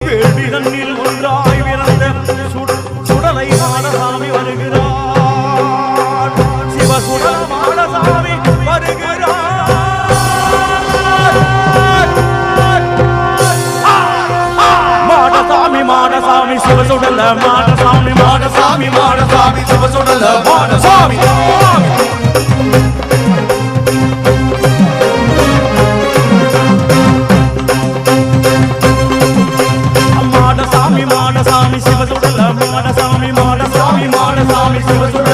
வேள்வி தன்னில் ஒன்றாய் பிறந்த சுடலை மாடசாமி வருகிறார். சிவசுடல மாடசாமி வருகிறார். மாடசாமி மாடசாமி சிவசுடல மாடசாமி மாடசாமி மாடசாமி சிவசுடல மாடசாமி மாடசாமி மாடசாமி சிவசுடல மாடசாமி மாடசாமி மாடசாமி சிவசுடல